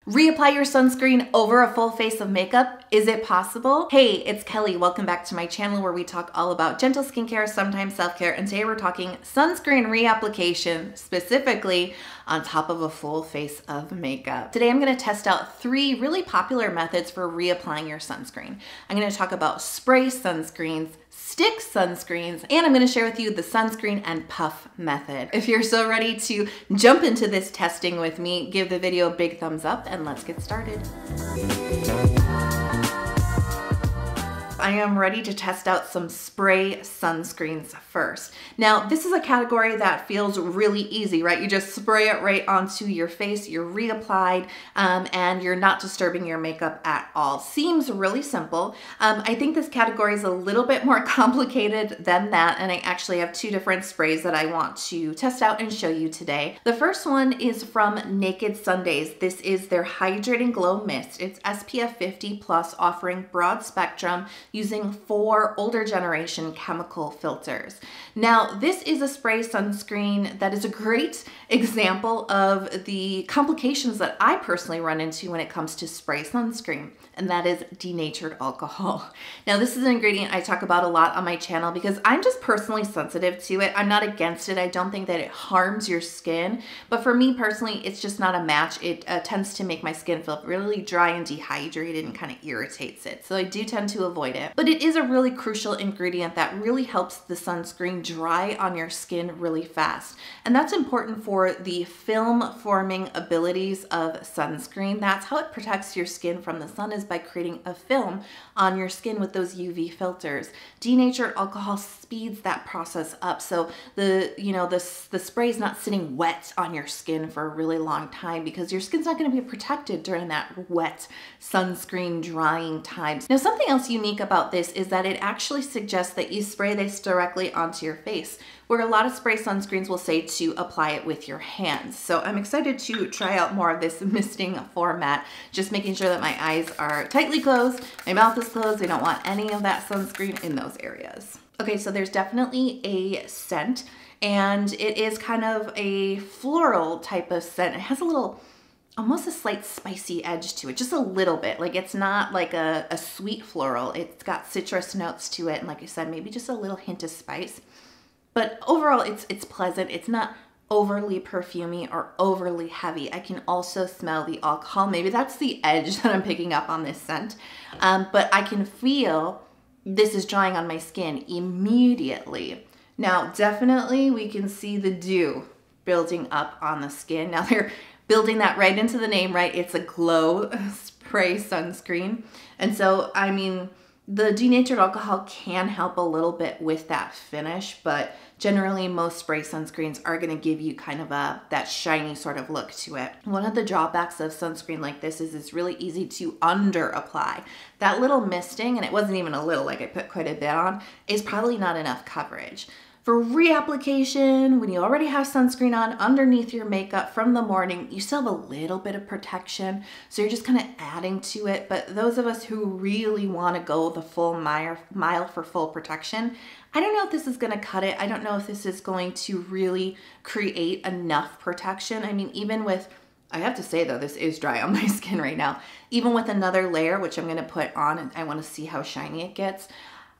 Reapply your sunscreen over a full face of makeup. Is it possible? Hey, it's Kelly. Welcome back to my channel where we talk all about gentle skincare, sometimes self-care, and today we're talking sunscreen reapplication, specifically on top of a full face of makeup. Today I'm gonna test out 3 really popular methods for reapplying your sunscreen. I'm gonna talk about spray sunscreens, stick sunscreens, and I'm gonna share with you the sunscreen and puff method. If you're so ready to jump into this testing with me, give the video a big thumbs up and let's get started. I am ready to test out some spray sunscreens first. Now, this is a category that feels really easy, right? You just spray it right onto your face, you're reapplied, and you're not disturbing your makeup at all. Seems really simple. I think this category is a little bit more complicated than that, and I actually have 2 different sprays that I want to test out and show you today. The first one is from Naked Sundays. This is their Hydrating Glow Mist. It's SPF 50+, offering broad spectrum, using 4 older generation chemical filters. Now, this is a spray sunscreen that is a great example of the complications that I personally run into when it comes to spray sunscreen, and that is denatured alcohol. Now, this is an ingredient I talk about a lot on my channel because I'm just personally sensitive to it. I'm not against it. I don't think that it harms your skin, but for me personally, it's just not a match. It tends to make my skin feel really dry and dehydrated and kind of irritates it. So I do tend to avoid it. But it is a really crucial ingredient that really helps the sunscreen dry on your skin really fast. And that's important for the film forming abilities of sunscreen. That's how it protects your skin from the sun, is by creating a film on your skin with those UV filters. Denatured alcohol speeds that process up. So the spray is not sitting wet on your skin for a really long time because your skin's not going to be protected during that wet sunscreen drying times. Now, something else unique about this is that it actually suggests that you spray this directly onto your face, where a lot of spray sunscreens will say to apply it with your hands. So I'm excited to try out more of this misting format, just making sure that my eyes are tightly closed, my mouth is closed. I don't want any of that sunscreen in those areas. Okay, so there's definitely a scent, and it is kind of a floral type of scent. It has a little, almost a slight spicy edge to it, just a little bit. Like, it's not like a sweet floral. It's got citrus notes to it, and like I said, maybe just a little hint of spice. But overall, it's pleasant. It's not overly perfumey or overly heavy. I can also smell the alcohol. Maybe that's the edge that I'm picking up on this scent. But I can feel this is drying on my skin immediately. Now, definitely we can see the dew building up on the skin. Now, they're building that right into the name, right? It's a glow spray sunscreen. And so, I mean, the denatured alcohol can help a little bit with that finish, but generally most spray sunscreens are gonna give you kind of that shiny sort of look to it. One of the drawbacks of sunscreen like this is it's really easy to under apply. That little misting, and it wasn't even a little, like I put quite a bit on, is probably not enough coverage. For reapplication, when you already have sunscreen on underneath your makeup from the morning, you still have a little bit of protection, so you're just kind of adding to it. But those of us who really want to go the full mile for full protection, I don't know if this is going to cut it. I don't know if this is going to really create enough protection. I mean, even with, I have to say though, this is dry on my skin right now. Even with another layer, which I'm going to put on, and I want to see how shiny it gets,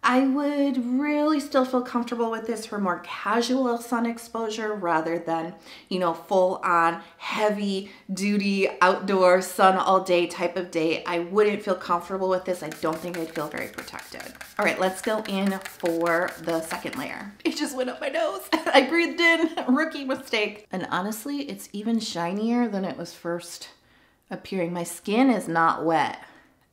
I would really still feel comfortable with this for more casual sun exposure rather than, you know, full on heavy duty outdoor sun all day type of day. I wouldn't feel comfortable with this. I don't think I'd feel very protected. All right, let's go in for the second layer. It just went up my nose. I breathed in, rookie mistake. And honestly, it's even shinier than it was first appearing. My skin is not wet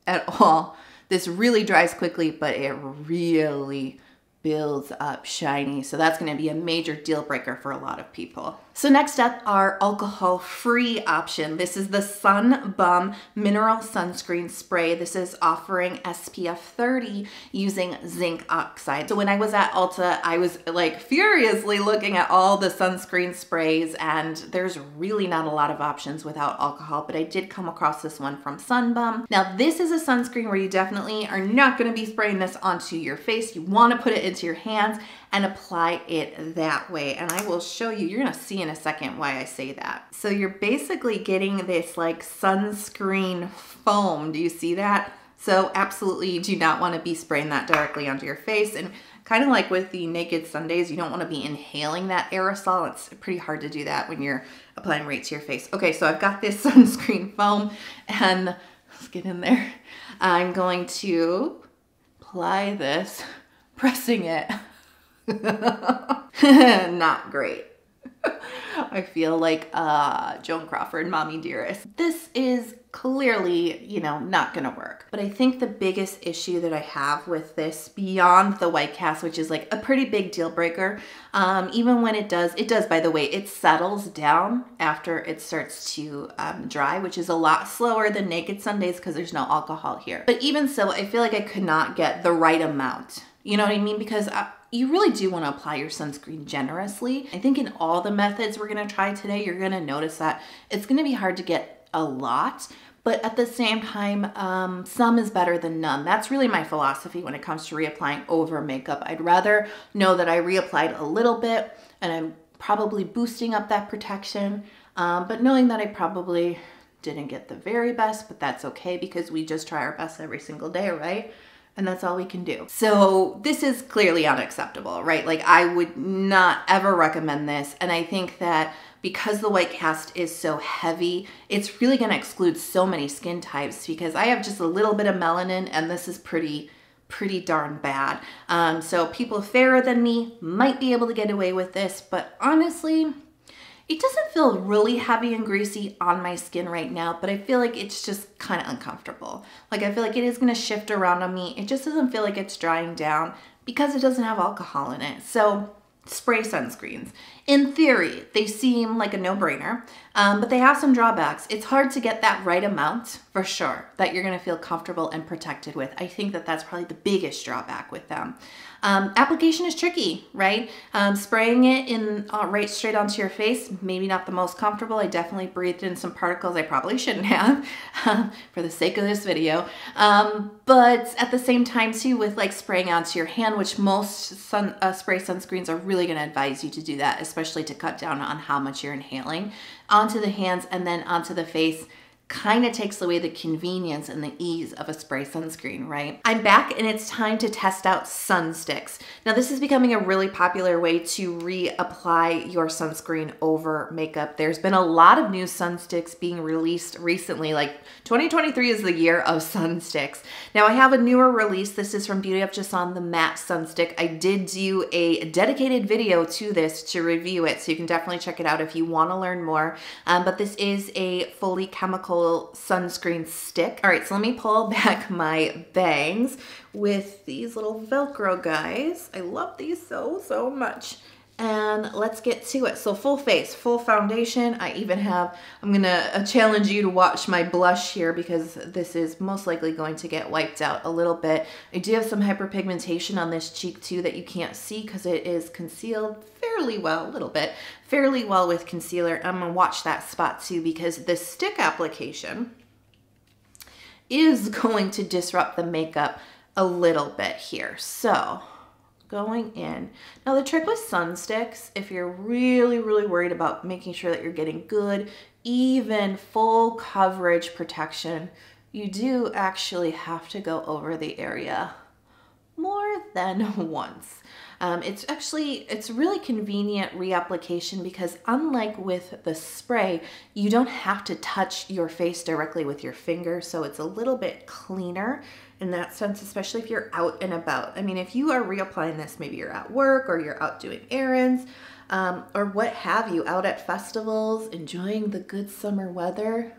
at all. This really dries quickly, but it really builds up shiny. So that's gonna be a major deal breaker for a lot of people. So next up, our alcohol-free option. This is the Sun Bum Mineral Sunscreen Spray. This is offering SPF 30 using zinc oxide. So when I was at Ulta, I was like furiously looking at all the sunscreen sprays, and there's really not a lot of options without alcohol, but I did come across this one from Sun Bum. Now, this is a sunscreen where you definitely are not gonna be spraying this onto your face. You wanna put it into your hands and apply it that way. And I will show you, you're gonna see in a second why I say that. So you're basically getting this like sunscreen foam. Do you see that? So absolutely you do not want to be spraying that directly onto your face. And kind of like with the Naked Sundays, you don't want to be inhaling that aerosol. It's pretty hard to do that when you're applying right to your face. Okay, so I've got this sunscreen foam and let's get in there. I'm going to apply this, pressing it. Not great. I feel like Joan Crawford, Mommy Dearest. This is clearly, you know, not gonna work. But I think the biggest issue that I have with this, beyond the white cast, which is like a pretty big deal breaker, even when it does, by the way, it settles down after it starts to dry, which is a lot slower than Naked Sundays because there's no alcohol here. But even so, I feel like I could not get the right amount. You know what I mean? Because you really do want to apply your sunscreen generously. I think in all the methods we're going to try today, you're going to notice that it's going to be hard to get a lot, but at the same time, some is better than none. That's really my philosophy when it comes to reapplying over makeup. I'd rather know that I reapplied a little bit and I'm probably boosting up that protection, but knowing that I probably didn't get the very best, but that's okay because we just try our best every single day, right? And that's all we can do. So this is clearly unacceptable, right? Like I would not ever recommend this. And I think that because the white cast is so heavy, it's really gonna exclude so many skin types because I have just a little bit of melanin and this is pretty darn bad. So people fairer than me might be able to get away with this, but honestly, it doesn't feel really heavy and greasy on my skin right now, but I feel like it's just kind of uncomfortable. Like I feel like it is gonna shift around on me. It just doesn't feel like it's drying down because it doesn't have alcohol in it. So spray sunscreens. In theory, they seem like a no-brainer, but they have some drawbacks. It's hard to get that right amount for sure that you're gonna feel comfortable and protected with. I think that that's probably the biggest drawback with them. Application is tricky, right? Spraying it in right straight onto your face, maybe not the most comfortable. I definitely breathed in some particles I probably shouldn't have for the sake of this video. But at the same time too, with like spraying onto your hand, which most spray sunscreens are really gonna advise you to do that, especially to cut down on how much you're inhaling, onto the hands and then onto the face, kind of takes away the convenience and the ease of a spray sunscreen, right? I'm back and it's time to test out sun sticks. Now this is becoming a really popular way to reapply your sunscreen over makeup. There's been a lot of new sun sticks being released recently, like 2023 is the year of sun sticks. Now I have a newer release. This is from Beauty of Joseon, the matte sun stick. I did do a dedicated video to this to review it, so you can definitely check it out if you want to learn more. But this is a fully chemical sunscreen stick. All right, so let me pull back my bangs with these little Velcro guys. I love these so much. And let's get to it. So full face, full foundation. I even have, I'm gonna challenge you to watch my blush here because this is most likely going to get wiped out a little bit. I do have some hyperpigmentation on this cheek too that you can't see because it is concealed fairly well, a little bit, fairly well with concealer. I'm gonna watch that spot too because the stick application is going to disrupt the makeup a little bit here. So going in. Now the trick with sun sticks, if you're really worried about making sure that you're getting good, even full coverage protection, you do actually have to go over the area more than once. It's really convenient reapplication because unlike with the spray, you don't have to touch your face directly with your finger, so it's a little bit cleaner in that sense, especially if you're out and about. I mean, if you are reapplying this, maybe you're at work or you're out doing errands or what have you, out at festivals, enjoying the good summer weather,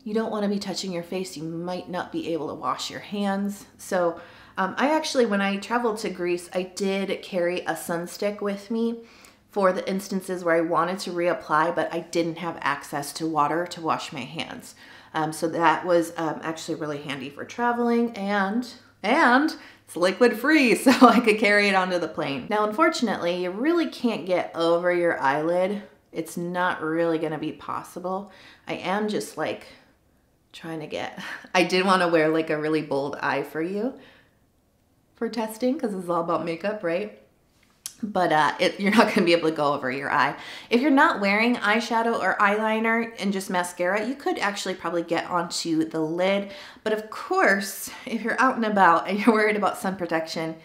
you don't want to be touching your face. You might not be able to wash your hands. So I actually, when I traveled to Greece, I did carry a sun stick with me for the instances where I wanted to reapply, but I didn't have access to water to wash my hands. So that was actually really handy for traveling, and it's liquid free, so I could carry it onto the plane. Now, unfortunately, you really can't get over your eyelid. It's not really gonna be possible. I am just like trying to get, I did want to wear like a really bold eye for you for testing because it's all about makeup, right? but you're not gonna be able to go over your eye. If you're not wearing eyeshadow or eyeliner and just mascara, you could actually probably get onto the lid. But of course, if you're out and about and you're worried about sun protection,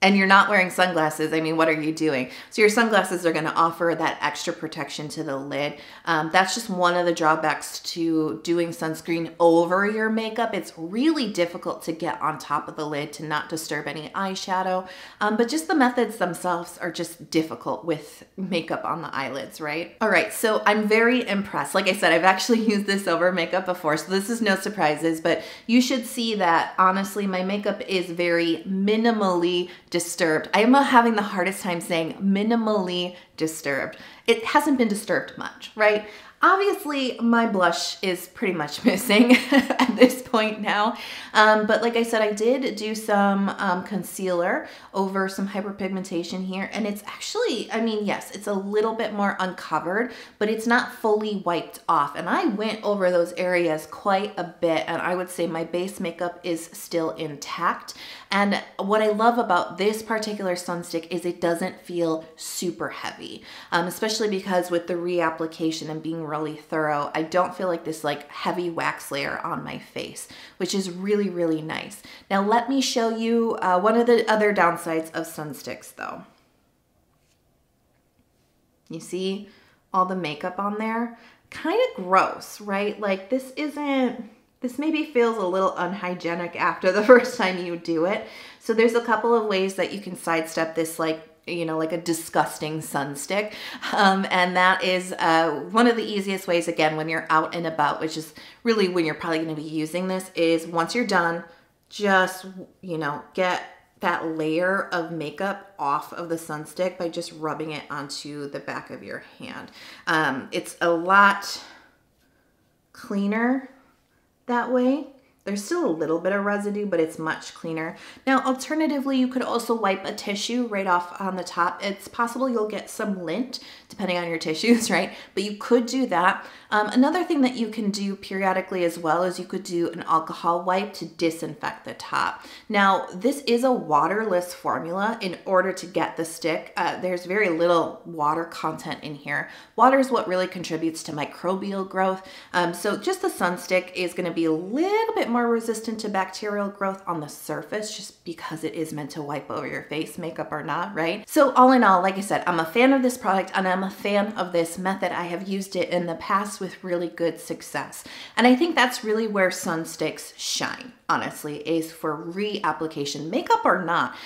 and you're not wearing sunglasses, I mean, what are you doing? So your sunglasses are gonna offer that extra protection to the lid. That's just one of the drawbacks to doing sunscreen over your makeup. It's really difficult to get on top of the lid to not disturb any eyeshadow, but just the methods themselves are just difficult with makeup on the eyelids, right? All right, so I'm very impressed. Like I said, I've actually used this over makeup before, so this is no surprises, but you should see that honestly, my makeup is very minimally disturbed. I am having the hardest time saying minimally disturbed. It hasn't been disturbed much, right? Obviously, my blush is pretty much missing at this point now. But like I said, I did do some concealer over some hyperpigmentation here. And it's actually, I mean, yes, it's a little bit more uncovered, but it's not fully wiped off. And I went over those areas quite a bit. And I would say my base makeup is still intact. And what I love about this particular sun stick is it doesn't feel super heavy, especially because with the reapplication and being really thorough, I don't feel like this like heavy wax layer on my face, which is really, really nice. Now let me show you one of the other downsides of sun sticks though. You see all the makeup on there? Kind of gross, right? Like this maybe feels a little unhygienic after the first time you do it. So there's a couple of ways that you can sidestep this, like, you know, like a disgusting sun stick. And that is one of the easiest ways, again, when you're out and about, which is really when you're probably going to be using this, is once you're done, just, you know, get that layer of makeup off of the sun stick by just rubbing it onto the back of your hand. It's a lot cleaner that way. There's still a little bit of residue, but it's much cleaner. Now, alternatively, you could also wipe a tissue right off on the top. It's possible you'll get some lint, depending on your tissues, right? But you could do that. Another thing that you can do periodically as well is you could do an alcohol wipe to disinfect the top. Now, this is a waterless formula. In order to get the stick, there's very little water content in here. Water is what really contributes to microbial growth. So just the sun stick is gonna be a little bit more resistant to bacterial growth on the surface, just because it is meant to wipe over your face, makeup or not, right? So all in all, like I said, I'm a fan of this product and I'm a fan of this method. I have used it in the past with really good success. And I think that's really where sun sticks shine, honestly, is for reapplication, makeup or not.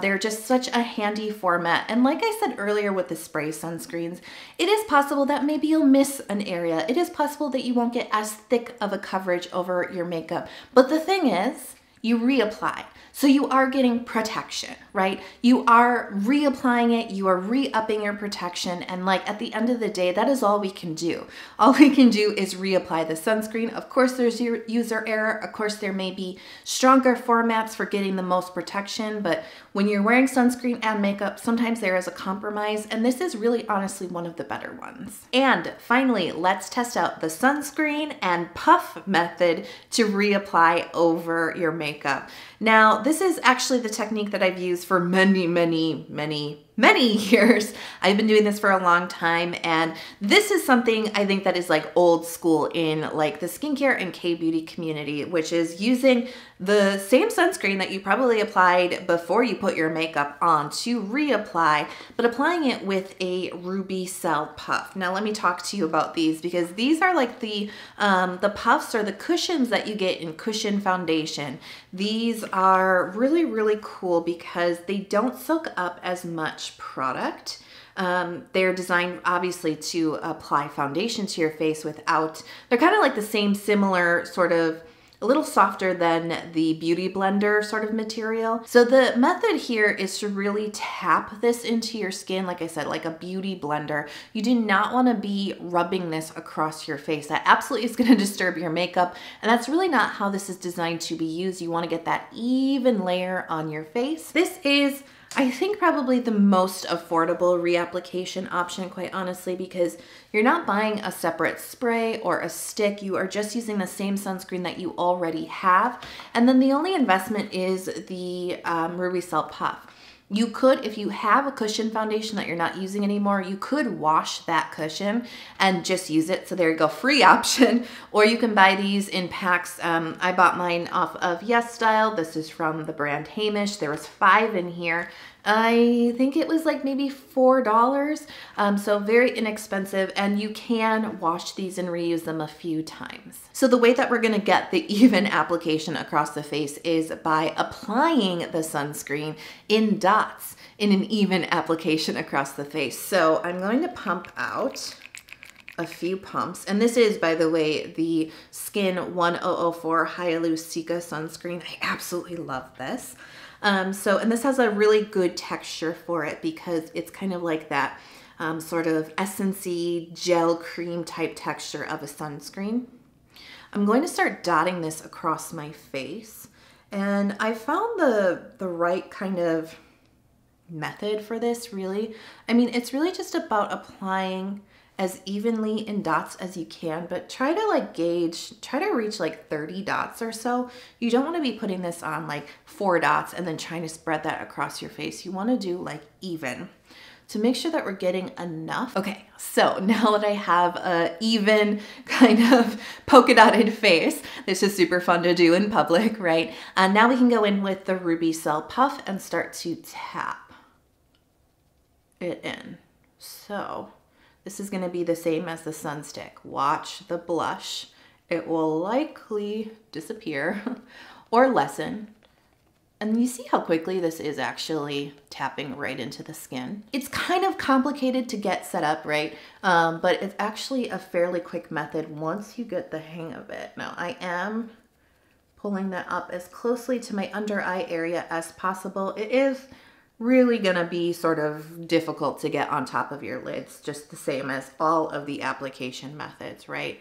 They're just such a handy format. And like I said earlier with the spray sunscreens, it is possible that maybe you'll miss an area. It is possible that you won't get as thick of a coverage over your makeup. But the thing is, you reapply. So you are getting protection, right? You are reapplying it, you are re-upping your protection, and like at the end of the day, that is all we can do. All we can do is reapply the sunscreen. Of course, there's your user error. Of course, there may be stronger formats for getting the most protection, but when you're wearing sunscreen and makeup, sometimes there is a compromise, and this is really honestly one of the better ones. And finally, let's test out the sunscreen and puff method to reapply over your makeup. Now, this is actually the technique that I've used for many years. I've been doing this for a long time, and this is something I think that is like old school in like the skincare and K-beauty community, which is using the same sunscreen that you probably applied before you put your makeup on to reapply, but applying it with a ruby cell puff. Now let me talk to you about these, because these are like the puffs or the cushions that you get in cushion foundation. These are really, really cool because they don't soak up as much product. They're designed obviously to apply foundation to your face without, they're kind of like the same similar sort of a little softer than the Beauty Blender sort of material. So the method here is to really tap this into your skin, like I said, like a beauty blender. You do not want to be rubbing this across your face. That absolutely is going to disturb your makeup, and that's really not how this is designed to be used. You want to get that even layer on your face. This is, I think, probably the most affordable reapplication option, quite honestly, because you're not buying a separate spray or a stick. You are just using the same sunscreen that you already have. And then the only investment is the Ruby Cell Puff. You could, if you have a cushion foundation that you're not using anymore, you could wash that cushion and just use it. So there you go, free option. Or you can buy these in packs. I bought mine off of Yes Style. This is from the brand Heimish. There was 5 in here. I think it was like maybe $4. So very inexpensive, and you can wash these and reuse them a few times. So the way that we're gonna get the even application across the face is by applying the sunscreen in dots in an even application across the face. So I'm going to pump out a few pumps. And this is, by the way, the Skin 1004 Hyalu-Cica sunscreen. I absolutely love this. And this has a really good texture for it because it's kind of like that sort of essence-y gel cream type texture of a sunscreen. I'm going to start dotting this across my face, and I found the right kind of method for this, really. I mean, it's really just about applying as evenly in dots as you can, but try to like gauge, try to reach like 30 dots or so. You don't want to be putting this on like 4 dots and then trying to spread that across your face. You want to do like even to make sure that we're getting enough. Okay, so now that I have a even kind of polka dotted face, this is super fun to do in public, right? And now we can go in with the Ruby Cell Puff and start to tap it in. So this is going to be the same as the Sun Stick. Watch the blush. It will likely disappear or lessen. And you see how quickly this is actually tapping right into the skin. It's kind of complicated to get set up, right? But it's actually a fairly quick method once you get the hang of it. Now I am pulling that up as closely to my under eye area as possible. It is really gonna be sort of difficult to get on top of your lids, just the same as all of the application methods, right?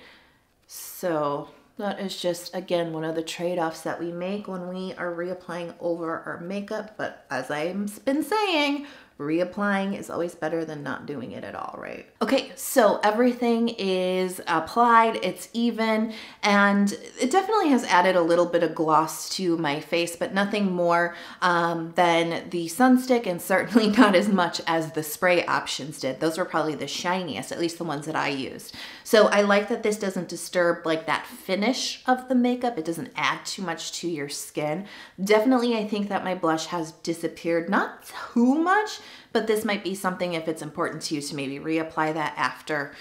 So that is just, again, one of the trade-offs that we make when we are reapplying over our makeup. But as I've been saying, reapplying is always better than not doing it at all, right? Okay, so everything is applied, it's even, and it definitely has added a little bit of gloss to my face, but nothing more than the Sun Stick, and certainly not as much as the spray options did. Those were probably the shiniest, at least the ones that I used. So I like that this doesn't disturb like that finish of the makeup. It doesn't add too much to your skin. Definitely, I think that my blush has disappeared, not too much, but this might be something, if it's important to you, to maybe reapply that after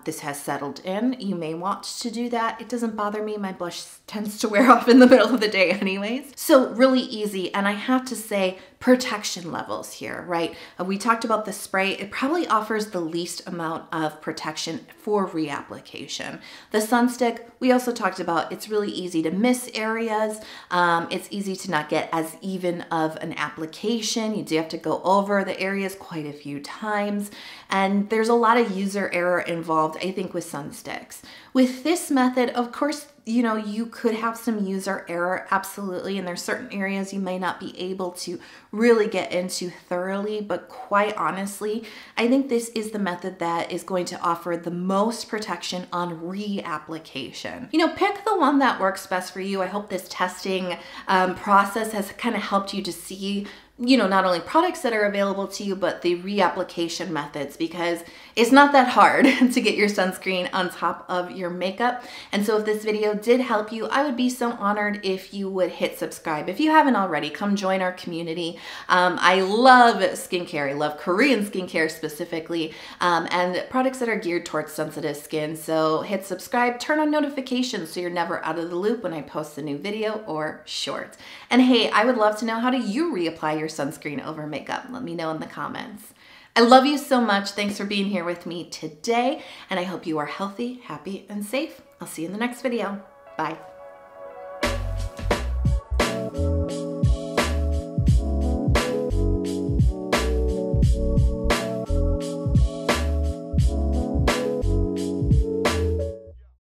this has settled in. You may want to do that. It doesn't bother me. My blush tends to wear off in the middle of the day anyways. So really easy. And I have to say, protection levels here, right? We talked about the spray. It probably offers the least amount of protection for reapplication. The Sun Stick, we also talked about, it's really easy to miss areas. It's easy to not get as even of an application. You do have to go over the areas quite a few times. And there's a lot of user error involved, I think, with Sun Sticks. With this method, of course, you know, you could have some user error, absolutely, and there's certain areas you may not be able to really get into thoroughly, but quite honestly, I think this is the method that is going to offer the most protection on reapplication. You know, pick the one that works best for you. I hope this testing process has kind of helped you to see, you know, not only products that are available to you, but the reapplication methods, because it's not that hard to get your sunscreen on top of your makeup. And so if this video did help you, I would be so honored if you would hit subscribe. If you haven't already, come join our community. I love skincare. I love Korean skincare specifically, and products that are geared towards sensitive skin. So hit subscribe, turn on notifications so you're never out of the loop when I post a new video or short. And hey, I would love to know, how do you reapply your sunscreen over makeup? Let me know in the comments. I love you so much. Thanks for being here with me today, and I hope you are healthy, happy, and safe. I'll see you in the next video. Bye.